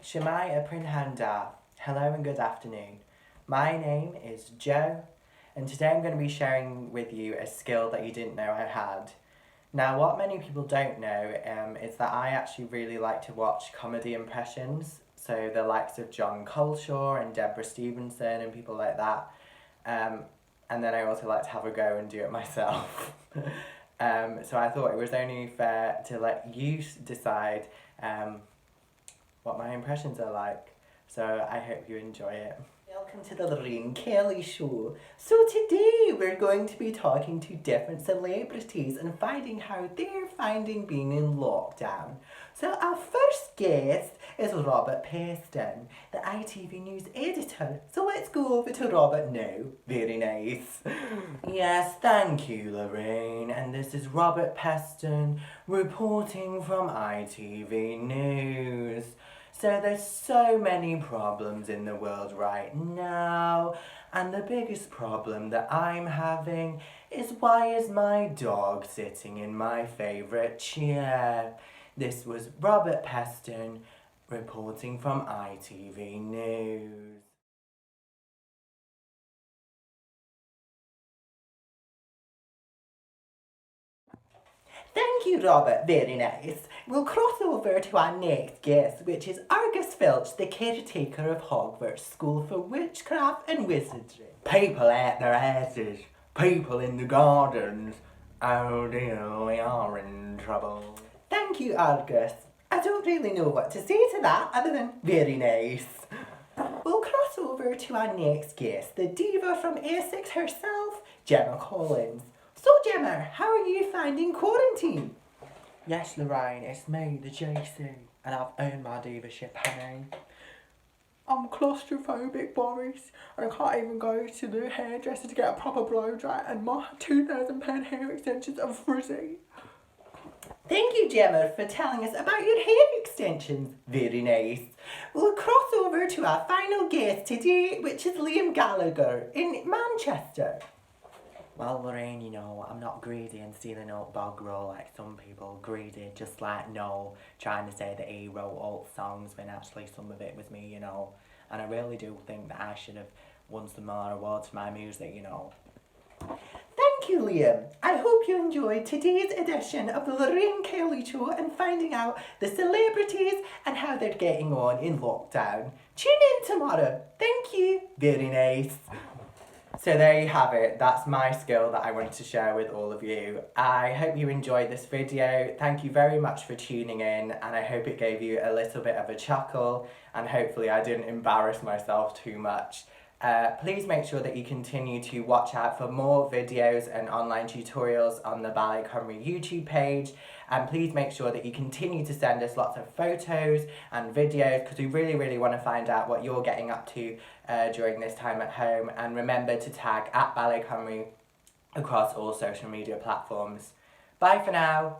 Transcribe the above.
Shemai Aprin Handa. Hello and good afternoon. My name is Joe, and today I'm going to be sharing with you a skill that you didn't know I had. Now, what many people don't know is that I actually really like to watch comedy impressions, so the likes of John Coleshaw and Deborah Stevenson and people like that. And then I also like to have a go and do it myself. So I thought it was only fair to let you decide what my impressions are like. So I hope you enjoy it. Welcome to the Lorraine Kelly Show. So today we're going to be talking to different celebrities and finding how they're finding being in lockdown. So our first guest is Robert Peston, the ITV News editor. So let's go over to Robert now. Very nice. Yes, thank you, Lorraine. And this is Robert Peston reporting from ITV News. So there's so many problems in the world right now, and the biggest problem that I'm having is why is my dog sitting in my favourite chair? This was Robert Peston reporting from ITV News. Thank you, Robert. Very nice. We'll cross over to our next guest, which is Argus Filch, the caretaker of Hogwarts School for Witchcraft and Wizardry. People at their asses. People in the gardens. Oh dear, we are in trouble. Thank you, Argus. I don't really know what to say to that other than very nice. We'll cross over to our next guest, the diva from Essex herself, Gemma Collins. So Gemma, how are you finding quarantine? Yes, Lorraine, it's me, the JC, and I've earned my divaship, honey. I'm claustrophobic, Boris. I can't even go to the hairdresser to get a proper blow dry, and my £2,000 hair extensions are frizzy. Thank you, Gemma, for telling us about your hair extensions. Very nice. We'll cross over to our final guest today, which is Liam Gallagher in Manchester. Well, Lorraine, you know, I'm not greedy and stealing out bog roll like some people. Greedy, just like Noel trying to say that he wrote alt songs when actually some of it was me, you know. And I really do think that I should have won some more awards for my music, you know. Thank you, Liam. I hope you enjoyed today's edition of the Lorraine Kelly Show and finding out the celebrities and how they're getting on in lockdown. Tune in tomorrow. Thank you. Very nice. So there you have it. That's my skill that I wanted to share with all of you. I hope you enjoyed this video. Thank you very much for tuning in, and I hope it gave you a little bit of a chuckle, and hopefully I didn't embarrass myself too much. Please make sure that you continue to watch out for more videos and online tutorials on the Ballet Cymru YouTube page, and please make sure that you continue to send us lots of photos and videos because we really want to find out what you're getting up to during this time at home, and remember to tag at Ballet Cymru across all social media platforms. Bye for now.